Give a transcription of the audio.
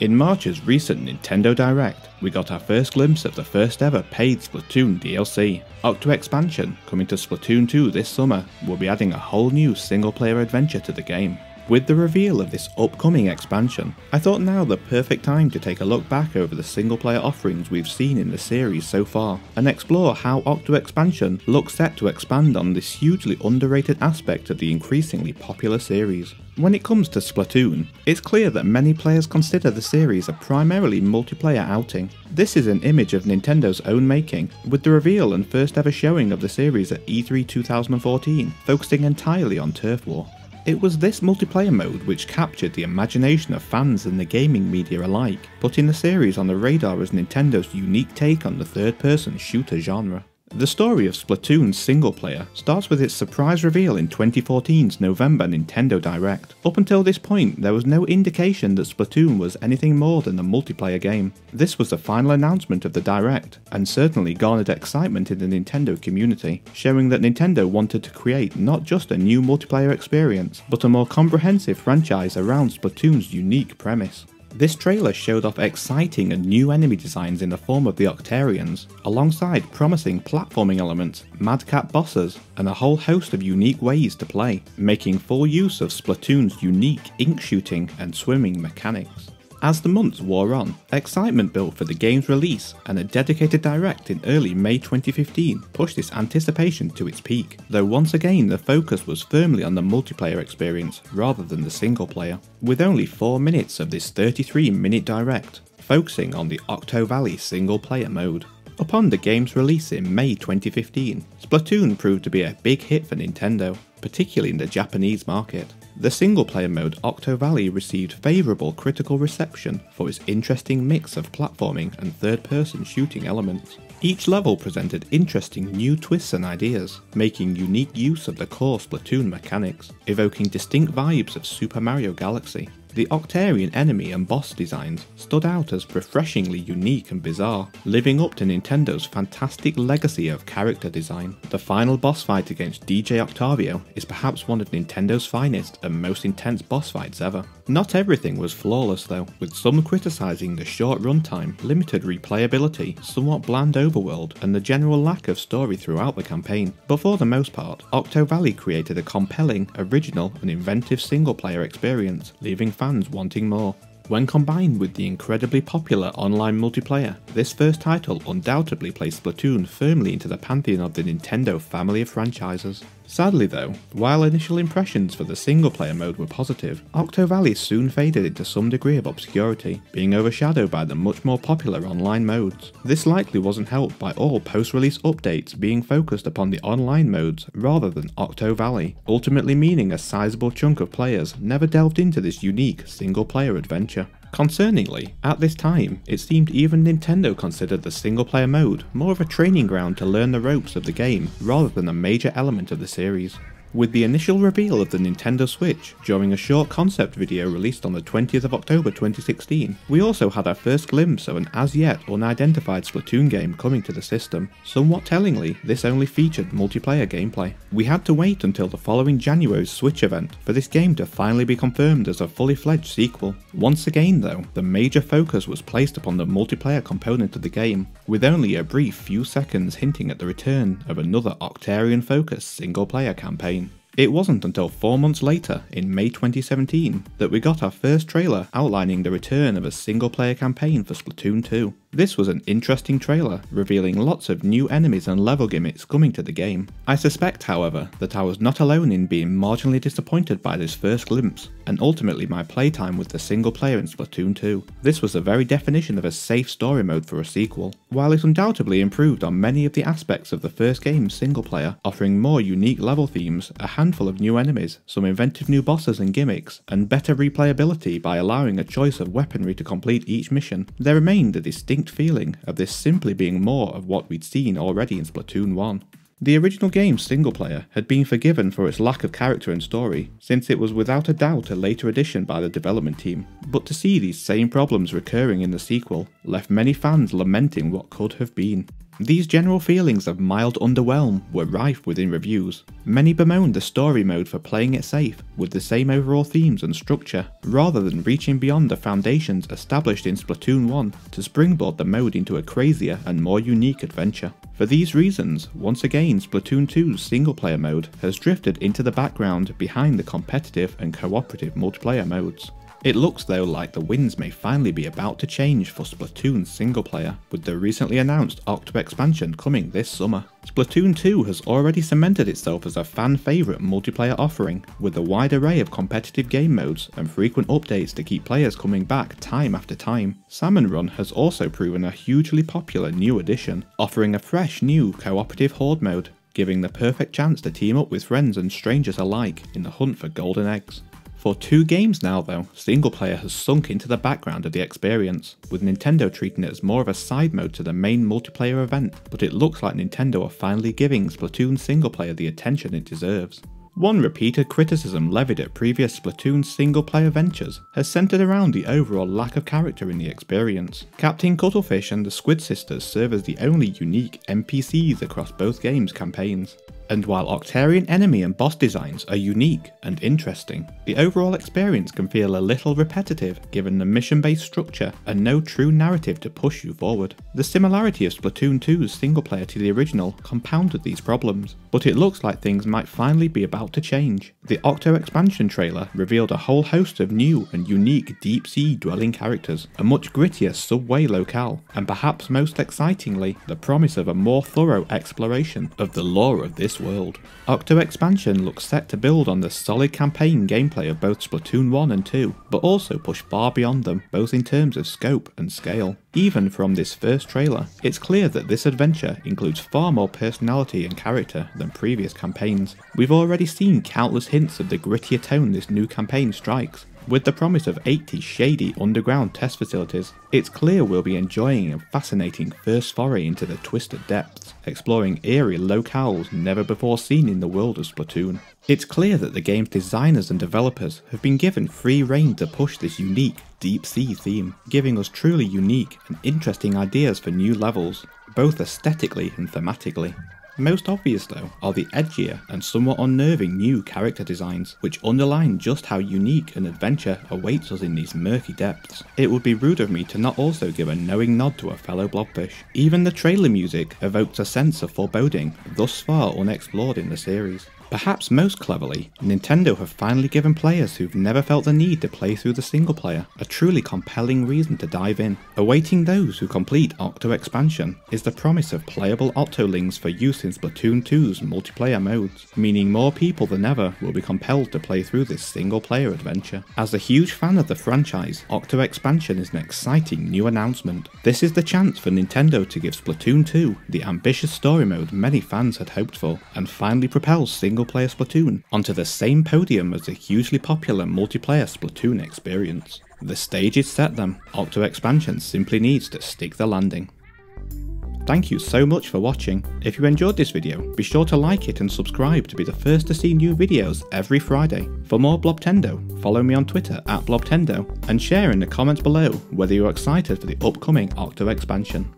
In March's recent Nintendo Direct, we got our first glimpse of the first ever paid Splatoon DLC. Octo Expansion, coming to Splatoon 2 this summer, will be adding a whole new single player adventure to the game. With the reveal of this upcoming expansion, I thought now the perfect time to take a look back over the single player offerings we've seen in the series so far, and explore how Octo Expansion looks set to expand on this hugely underrated aspect of the increasingly popular series. When it comes to Splatoon, it's clear that many players consider the series a primarily multiplayer outing. This is an image of Nintendo's own making, with the reveal and first ever showing of the series at E3 2014, focusing entirely on turf war. It was this multiplayer mode which captured the imagination of fans and the gaming media alike, putting the series on the radar as Nintendo's unique take on the third-person shooter genre. The story of Splatoon's single player starts with its surprise reveal in 2014's November Nintendo Direct. Up until this point, there was no indication that Splatoon was anything more than a multiplayer game. This was the final announcement of the Direct, and certainly garnered excitement in the Nintendo community, showing that Nintendo wanted to create not just a new multiplayer experience, but a more comprehensive franchise around Splatoon's unique premise. This trailer showed off exciting and new enemy designs in the form of the Octarians, alongside promising platforming elements, madcap bosses, and a whole host of unique ways to play, making full use of Splatoon's unique ink shooting and swimming mechanics. As the months wore on, excitement built for the game's release, and a dedicated direct in early May 2015 pushed this anticipation to its peak, though once again the focus was firmly on the multiplayer experience rather than the single player, with only 4 minutes of this 33-minute direct focusing on the Octo Valley single player mode. Upon the game's release in May 2015, Splatoon proved to be a big hit for Nintendo, particularly in the Japanese market. The single-player mode Octo Valley received favourable critical reception for its interesting mix of platforming and third-person shooting elements. Each level presented interesting new twists and ideas, making unique use of the core Splatoon mechanics, evoking distinct vibes of Super Mario Galaxy. The Octarian enemy and boss designs stood out as refreshingly unique and bizarre, living up to Nintendo's fantastic legacy of character design. The final boss fight against DJ Octavio is perhaps one of Nintendo's finest and most intense boss fights ever. Not everything was flawless though, with some criticising the short runtime, limited replayability, somewhat bland overworld, and the general lack of story throughout the campaign. But for the most part, Octo Valley created a compelling, original, and inventive single-player experience, leaving fans wanting more. When combined with the incredibly popular online multiplayer, this first title undoubtedly placed Splatoon firmly into the pantheon of the Nintendo family of franchises. Sadly though, while initial impressions for the single player mode were positive, Octo Valley soon faded into some degree of obscurity, being overshadowed by the much more popular online modes. This likely wasn't helped by all post-release updates being focused upon the online modes rather than Octo Valley, ultimately meaning a sizable chunk of players never delved into this unique single player adventure. Concerningly, at this time, it seemed even Nintendo considered the single-player mode more of a training ground to learn the ropes of the game rather than a major element of the series. With the initial reveal of the Nintendo Switch during a short concept video released on the 20th of October 2016, we also had our first glimpse of an as-yet unidentified Splatoon game coming to the system. Somewhat tellingly, this only featured multiplayer gameplay. We had to wait until the following January's Switch event for this game to finally be confirmed as a fully fledged sequel. Once again though, the major focus was placed upon the multiplayer component of the game, with only a brief few seconds hinting at the return of another Octarian-focused single-player campaign. It wasn't until 4 months later, in May 2017, that we got our first trailer outlining the return of a single-player campaign for Splatoon 2. This was an interesting trailer, revealing lots of new enemies and level gimmicks coming to the game. I suspect, however, that I was not alone in being marginally disappointed by this first glimpse, and ultimately my playtime with the single player in Splatoon 2. This was the very definition of a safe story mode for a sequel. While it undoubtedly improved on many of the aspects of the first game's single player, offering more unique level themes, a handful of new enemies, some inventive new bosses and gimmicks, and better replayability by allowing a choice of weaponry to complete each mission, there remained a distinct feeling of this simply being more of what we'd seen already in Splatoon 1. The original game's single player had been forgiven for its lack of character and story, since it was without a doubt a later addition by the development team, but to see these same problems recurring in the sequel left many fans lamenting what could have been. These general feelings of mild underwhelm were rife within reviews. Many bemoaned the story mode for playing it safe, with the same overall themes and structure, rather than reaching beyond the foundations established in Splatoon 1 to springboard the mode into a crazier and more unique adventure. For these reasons, once again Splatoon 2's single player mode has drifted into the background behind the competitive and cooperative multiplayer modes. It looks though like the winds may finally be about to change for Splatoon's single player, with the recently announced Octo Expansion coming this summer. Splatoon 2 has already cemented itself as a fan favourite multiplayer offering, with a wide array of competitive game modes and frequent updates to keep players coming back time after time. Salmon Run has also proven a hugely popular new addition, offering a fresh new cooperative horde mode, giving the perfect chance to team up with friends and strangers alike in the hunt for golden eggs. For 2 games now though, single player has sunk into the background of the experience, with Nintendo treating it as more of a side mode to the main multiplayer event, but it looks like Nintendo are finally giving Splatoon single player the attention it deserves. One repeated criticism levied at previous Splatoon single player ventures has centred around the overall lack of character in the experience. Captain Cuttlefish and the Squid Sisters serve as the only unique NPCs across both games' campaigns. And while Octarian enemy and boss designs are unique and interesting, the overall experience can feel a little repetitive given the mission-based structure and no true narrative to push you forward. The similarity of Splatoon 2's single player to the original compounded these problems, but it looks like things might finally be about to change. The Octo Expansion trailer revealed a whole host of new and unique deep-sea dwelling characters, a much grittier subway locale, and perhaps most excitingly, the promise of a more thorough exploration of the lore of this world. Octo Expansion looks set to build on the solid campaign gameplay of both Splatoon 1 and 2, but also push far beyond them, both in terms of scope and scale. Even from this first trailer, it's clear that this adventure includes far more personality and character than previous campaigns. We've already seen countless hints of the grittier tone this new campaign strikes. With the promise of 80 shady underground test facilities, it's clear we'll be enjoying a fascinating first foray into the twisted depths, exploring eerie locales never before seen in the world of Splatoon. It's clear that the game's designers and developers have been given free rein to push this unique, deep-sea theme, giving us truly unique and interesting ideas for new levels, both aesthetically and thematically. Most obvious though are the edgier and somewhat unnerving new character designs, which underline just how unique an adventure awaits us in these murky depths. It would be rude of me to not also give a knowing nod to a fellow blobfish. Even the trailer music evokes a sense of foreboding thus far unexplored in the series. Perhaps most cleverly, Nintendo have finally given players who've never felt the need to play through the single player a truly compelling reason to dive in. Awaiting those who complete Octo Expansion is the promise of playable Octolings for use in Splatoon 2's multiplayer modes, meaning more people than ever will be compelled to play through this single player adventure. As a huge fan of the franchise, Octo Expansion is an exciting new announcement. This is the chance for Nintendo to give Splatoon 2 the ambitious story mode many fans had hoped for, and finally propel single-player Splatoon onto the same podium as the hugely popular multiplayer Splatoon experience. The stage is set then, Octo Expansion simply needs to stick the landing. Thank you so much for watching. If you enjoyed this video, be sure to like it and subscribe to be the first to see new videos every Friday. For more Blobtendo, follow me on Twitter @Blobtendo and share in the comments below whether you're excited for the upcoming Octo Expansion.